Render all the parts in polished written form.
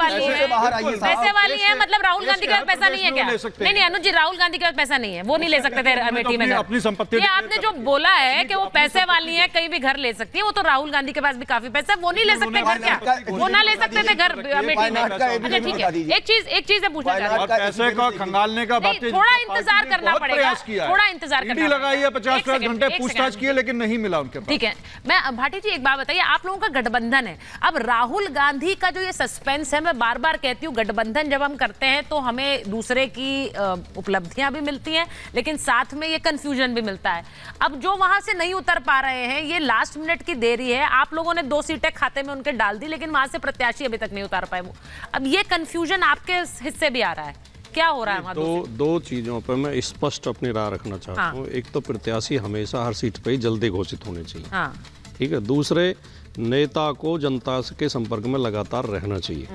वाली है, पैसे वाली है, मतलब राहुल गांधी के पास पैसा नहीं है क्या? नहीं, अनुज जी, राहुल गांधी के पास पैसा नहीं है, वो नहीं ले सकते थे अमेठी में अपनी संपत्ति। ये आपने जो बोला है कि वो पैसे वाली है, कहीं भी घर ले सकती है, वो तो राहुल गांधी के पास भी काफी पैसा है, वो नहीं ले सकते घर क्या? वो ना ले सकते थे घर अमेठी में? अच्छा ठीक है, एक चीज पूछना चाह रही हूँ, पैसे का खंगालने का थोड़ा इंतजार करना पड़ेगा, थोड़ा इंतजार करना लगाई है, 50 घंटे पूछताछ की है, लेकिन नहीं मिला उनके पास। ठीक है, मैं भाटी जी एक बात बताइए, आप लोगों का गठबंधन है, अब राहुल गांधी का जो ये सस्पेंस है, मैं बार बार कहती हूँ, गठबंधन जब हम करते हैं तो हमें दूसरे की उपलब्धियां भी मिलती हैं, लेकिन साथ में ये कंफ्यूजन भी मिलता है। अब जो वहां से नहीं उतर पा रहे हैं, ये लास्ट मिनट की देरी है, आप लोगों ने 2 सीटें खाते में उनके डाल दी, लेकिन वहां से प्रत्याशी अभी तक नहीं उतार पाए वो। अब ये कंफ्यूजन आपके हिस्से भी आ रहा है, क्या हो रहा है? दो चीजों पर मैं स्पष्ट अपनी राय रखना चाहता हूँ। एक तो प्रत्याशी हमेशा हर सीट पे ही जल्दी घोषित होने चाहिए, ठीक है। दूसरे, नेता को जनता के संपर्क में लगातार रहना चाहिए,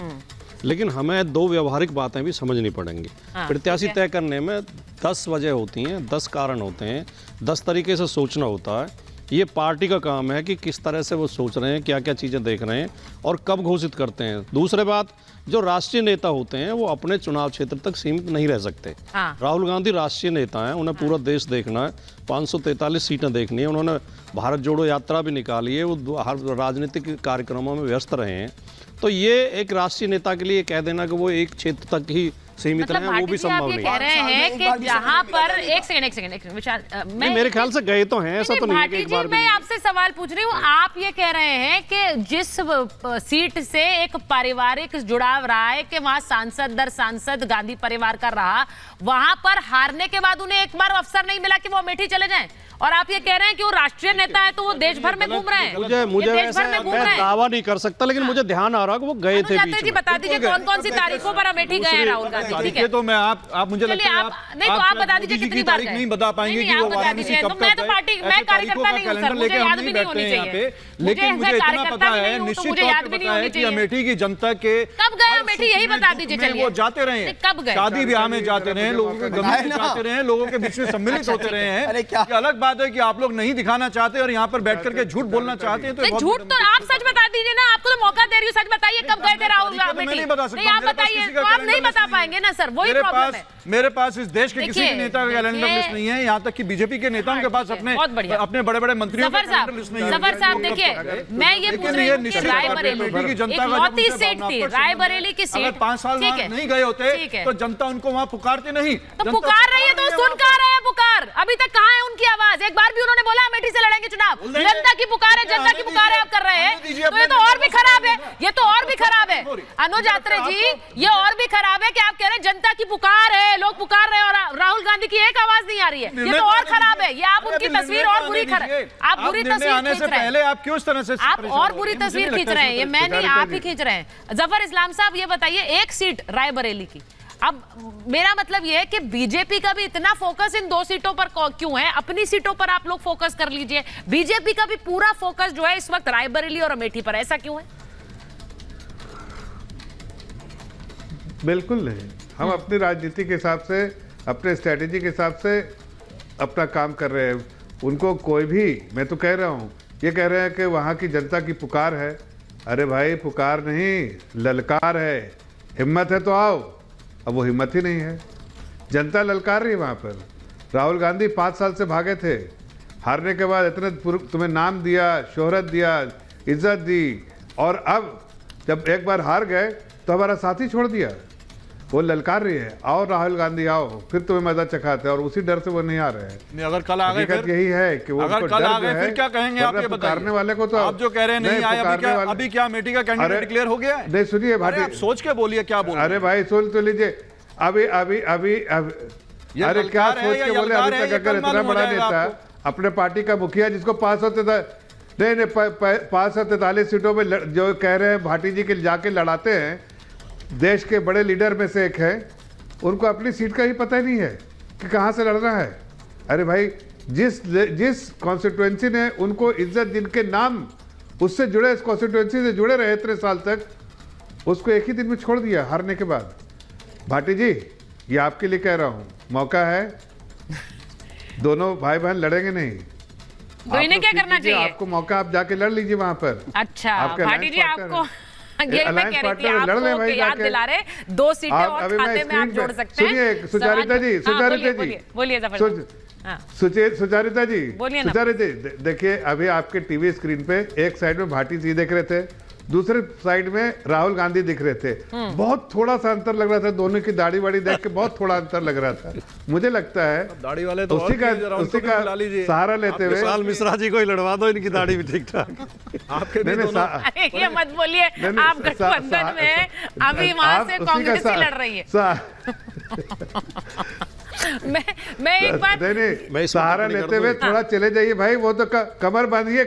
लेकिन हमें 2 व्यवहारिक बातें भी समझनी पड़ेंगी। प्रत्याशी तय करने में 10 वजह होती हैं, 10 कारण होते हैं, 10 तरीके से सोचना होता है। ये पार्टी का काम है कि किस तरह से वो सोच रहे हैं, क्या क्या चीज़ें देख रहे हैं और कब घोषित करते हैं। दूसरी बात, जो राष्ट्रीय नेता होते हैं वो अपने चुनाव क्षेत्र तक सीमित नहीं रह सकते। राहुल गांधी राष्ट्रीय नेता हैं, उन्हें पूरा देश देखना है, 543 सीटें देखनी है, उन्होंने भारत जोड़ो यात्रा भी निकाली है, वो हर राजनीतिक कार्यक्रमों में व्यस्त रहे हैं। तो ये एक राष्ट्रीय नेता के लिए कह देना कि वो एक क्षेत्र तक ही सीमित मतलब रहे, वो भी संभव नहीं। कह रहे हैं कि जहां पर एक सेकंड विशाल, मैं मेरे ख्याल से गए तो हैं, ऐसा तो नहीं है कि एक बार भी। मैं आपसे सवाल पूछ रही हूँ, आप ये कह रहे हैं कि जिस सीट से एक पारिवारिक जुड़ाव रहा है कि वहां सांसद दर सांसद गांधी परिवार का रहा, वहां पर हारने के बाद उन्हें एक बार अवसर नहीं मिला कि वो अमेठी चले जाएं, और आप ये कह रहे हैं कि वो राष्ट्रीय नेता है तो वो देश भर में घूम रहे हैं। मुझे मैं दावा नहीं कर सकता, लेकिन मुझे ध्यान आ रहा है कि वो गए थे बीच में। बता दीजिए कौन कौन सी तारीखों पर अमेठी गए हैं राहुल गांधी? ठीक है, तो मैं आप मुझे लगता है नहीं तो आप बता दीजिए कितनी बार तारीख नहीं बता पाएंगे कि वो वाराणसी कब मैं तो पार्टी, मैं कार्यकर्ता नहीं हूं सर, मुझे याद भी नहीं होनी चाहिए। लेकिन मुझे इतना पता है, निश्चित तौर पे पता है कि अमेठी की जनता के कब गए अमेठी, यही बता दीजिए। चलिए, वो जाते रहे हैं, कब गए? शादी ब्याह में जाते रहे, लोगों के गम में जाते रहे, लोगों के बीच में सम्मिलित होते रहे हैं। अलग बात है कि आप लोग नहीं दिखाना चाहते और यहाँ पर बैठ करके झूठ बोलना चाहते हैं। तो झूठ तो आप सच बता दीजिए ना, आपको तो मौका दे रही हूँ, सच बताइए कब गए थे राहुल गांधी? नहीं आप बताइए, तो आप नहीं बता पाएंगे ना सर, वही प्रॉब्लम है। मेरे पास इस देश के किसी भी नेता का कैलेंडर लिस्ट नहीं है, यहाँ तक कि बीजेपी के नेताओं के पास अपने बड़े बड़े मंत्रियों का कैलेंडर लिस्ट नहीं है। जफर साहब देखिए, मैं ये पूछ रही हूँ कि रायबरेली की जनता इकलौती सीट थी, रायबरेली की सीट, 5 साल नहीं गए होते तो जनता उनको वहाँ पुकारते नहीं। तो पुकार रही है तो सुन कहाँ रहे हैं पुकार? अभी तक कहाँ है उनकी आवाज? एक बार भी उन्होंने बोला अमेठी से लड़ेंगे चुनाव? जनता की पुकार है, जनता की पुकार है, आप कर रहे हैं, तो ये तो और भी खराब है, ये तो और भी खराब है। अनुज आत्रे जी, ये और भी खराब है कि आप कह रहे हैं जनता की पुकार है, लोग पुकार रहे हैं और राहुल गांधी की एक आवाज नहीं आ रही है, ये तो और खराब है। ये आप उनकी तस्वीर और बुरी आप बुरी तस्वीर खींच रहे हैं, आप क्यों इस तरह से आप और बुरी तस्वीर खींच रहे हैं, ये मैं नहीं, आप ही खींच रहे हैं। जफर इस्लाम साहब ये बताइए, एक सीट रायबरेली की, अब मेरा मतलब ये है कि बीजेपी का भी इतना फोकस इन 2 सीटों पर क्यों है? अपनी सीटों पर आप लोग फोकस कर लीजिए, बीजेपी का भी पूरा फोकस जो है इस वक्त रायबरेली और अमेठी पर, ऐसा क्यों है? बिल्कुल नहीं, हम अपनी राजनीति के हिसाब से, अपने स्ट्रेटेजी के हिसाब से अपना काम कर रहे हैं। उनको कोई भी, मैं तो कह रहा हूँ, ये कह रहे हैं कि वहाँ की जनता की पुकार है। अरे भाई, पुकार नहीं, ललकार है। हिम्मत है तो आओ। अब वो हिम्मत ही नहीं है, जनता ललकार रही है वहाँ पर। राहुल गांधी 5 साल से भागे थे, हारने के बाद इतने तुम्हें नाम दिया, शोहरत दिया, इज्जत दी, और अब जब एक बार हार गए तो हमारा साथी छोड़ दिया। वो ललकार रही है, आओ राहुल गांधी आओ, फिर तुम्हें मजा चखाते हैं, और उसी डर से वो नहीं आ रहे हैं। अगर कल आ गए फिर यही है कि वो अगर कल आ गए फिर क्या कहेंगे आप? ये पुकारने वाले को तो आप जो कह रहे हैं नहीं आए, अभी क्या अमेठी का कैंडिडेट डिक्लेयर हो गया है? नहीं, सुनिए भाटी, आप सोच के बोलिए क्या बोल रहे हैं। अरे भाई सुन तो लीजिए, अभी अरे क्या सोच के बोले? अभी तक अगर इतना बड़ा नेता, अपने पार्टी का मुखिया, जिसको 543 सीटों में जो कह रहे हैं भाटी जी के जाके लड़ाते हैं, देश के बड़े लीडर में से एक है, उनको अपनी सीट का ही पता ही नहीं है कि कहाँ से लड़ना है। अरे भाई, जिस कॉन्स्टिट्यूएंसी ने उनको इज्जत, जिनके नाम उससे जुड़े, इस कॉन्स्टिट्यूएंसी से जुड़े रहे इतने साल तक, उसको एक ही दिन में छोड़ दिया हारने के बाद। भाटी जी, ये आपके लिए कह रहा हूँ, मौका है, दोनों भाई बहन लड़ेंगे नहीं, तो इन्हें क्या करना चाहिए? आपको मौका, आप जाके लड़ लीजिए वहां पर। अच्छा भाटी जी, आपको ये मैं कह रही थी, आपको याद दिला रहे 2 सीटें और खाते में आप जोड़ सकते हैं। सुनिए सुचारिता जी, बोलिए सुचारिता जी, देखिए अभी आपके टीवी स्क्रीन पे एक साइड में भाटी जी देख रहे थे, दूसरे साइड में राहुल गांधी दिख रहे थे। बहुत थोड़ा सा अंतर लग रहा था, दोनों की दाढ़ी वाड़ी देख के बहुत थोड़ा अंतर लग रहा था। मुझे लगता है दाढ़ी वाले तो उसी का सहारा लेते हुए विशाल मिश्रा जी को ही लड़वा दो, इनकी दाढ़ी भी ठीक ठाक। आपके ये मत बोलिए, आप गठबंधन में अभी वहां से कांग्रेस ही लड़ रही है। मैं एक बार सहारा लेते हुए थोड़ा चले जाइए भाई, वो तो कमर बांधिए,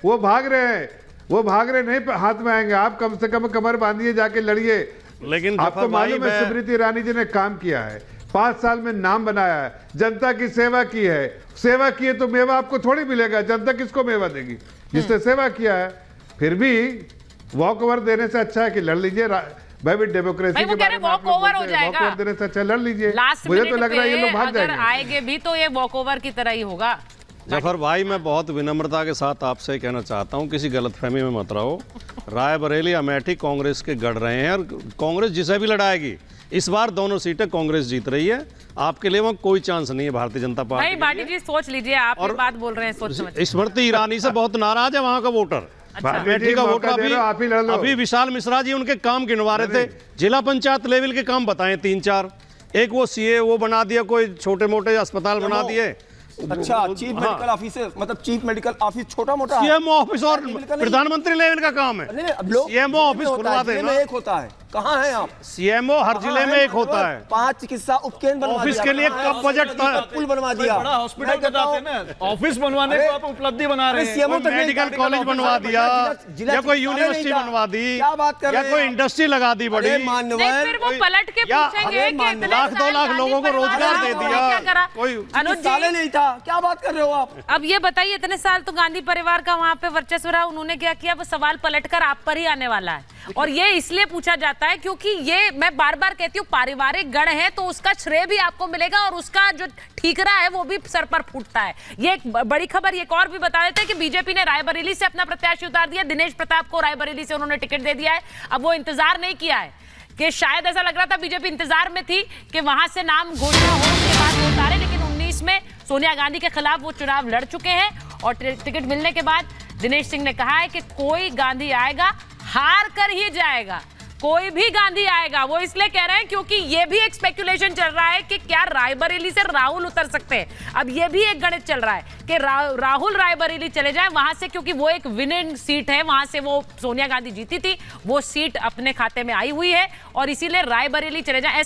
वो भाग रहे हैं, वो भाग रहे नहीं हाथ में आएंगे, आप कम से कम कमर बांधिए, जाके लड़िए। लेकिन आपको मालूम है स्मृति ईरानी जी ने काम किया है, 5 साल में नाम बनाया है, जनता की सेवा की है। सेवा की है तो मेवा आपको थोड़ी मिलेगा, जनता किसको मेवा देगी? जिसने सेवा किया है। फिर भी वॉक ओवर देने से अच्छा है कि लड़ लीजिए भाई, डेमोक्रेसी के बारे में वॉक ओवर हो जाएगा, वॉक ओवर देने से अच्छा लड़ लीजिए। मुझे तो लग रहा है ये लोग भाग जाएंगे। आएंगे भी तो ये वॉक ओवर की तरह ही होगा। जफर भाई, मैं बहुत विनम्रता के साथ आपसे कहना चाहता हूं, किसी गलतफहमी में मत रहो। रायबरेली अमेठी कांग्रेस के गढ़ रहे हैं और कांग्रेस जिसे भी लड़ाएगी, इस बार दोनों सीटें कांग्रेस जीत रही है। आपके लिए वहाँ कोई चांस नहीं है भारतीय जनता पार्टी। भाई भाटी जी सोच लीजिए, आप और बात बोल रहे हैं, सोच समझ। स्मृति ईरानी से बहुत नाराज है वहाँ का वोटर। अमेठी का वोटर अभी विशाल मिश्रा जी उनके काम गिनवा रहे थे, जिला पंचायत लेवल के काम बताएं 3-4। एक वो सीए वो बना दिया, कोई छोटे मोटे अस्पताल बना दिए। अच्छा, चीफ मेडिकल ऑफिसर, मतलब चीफ मेडिकल ऑफिस छोटा मोटा सीएमओ ऑफिस और प्रधानमंत्री लेवल का काम है। सीएमओ ऑफिस खुलवा देना, एक होता है। कहाँ हैं आप? सीएमओ हर जिले में एक होता है। 5 चिकित्सा उपकेंद्र ऑफिस के लिए कब बजट पुल बनवा दिया, बड़ा हॉस्पिटल बताते हैं ना, ऑफिस बनवाने को आप उपलब्धि बना रहे हैं। मेडिकल कॉलेज बनवा दिया या कोई यूनिवर्सिटी बनवा दी, क्या बात कर रहे हैं? या कोई इंडस्ट्री लगा दी बड़ी। फिर वो पलट के पूछेंगे कि 1-2 लाख लोगों को रोजगार दे दिया, कोई साले नहीं था, क्या बात कर रहे हो आप? अब ये बताइए, इतने साल तो गांधी परिवार का वहां पे वर्चस्व रहा, उन्होंने क्या किया? वो सवाल पलटकर आप पर ही आने वाला है। और ये इसलिए पूछा जाता है क्योंकि ये मैं बार बार कहती हूँ, पारिवारिक गढ़ है तो उसका श्रेय भी आपको मिलेगा और उसका जो ठीकरा है वो भी सर पर फूटता है। ये एक बड़ी खबर एक और भी बता देते हैं कि बीजेपी ने रायबरेली से अपना प्रत्याशी उतार दिया। दिनेश प्रताप को रायबरेली से उन्होंने टिकट दे दिया है। अब वो इंतजार नहीं किया है कि शायद ऐसा लग रहा था, बीजेपी इंतजार में थी कि वहां से नाम घोषणा हो उसके बाद वो उतारे, लेकिन 19 में सोनिया गांधी के खिलाफ वो चुनाव लड़ चुके हैं और टिकट मिलने के बाद दिनेश सिंह ने कहा है कि कोई गांधी आएगा हार कर ही जाएगा, कोई भी गांधी आएगा। वो इसलिए कह रहे हैं क्योंकि ये भी एक स्पेकुलेशन चल रहा है कि क्या रायबरेली से राहुल उतर सकते हैं। अब ये भी एक गणित चल रहा है कि राहुल रायबरेली चले जाए वहां से, क्योंकि वो एक विनिंग सीट है, वहां से वो सोनिया गांधी जीती थी, वो सीट अपने खाते में आई हुई है और इसीलिए रायबरेली चले जाए।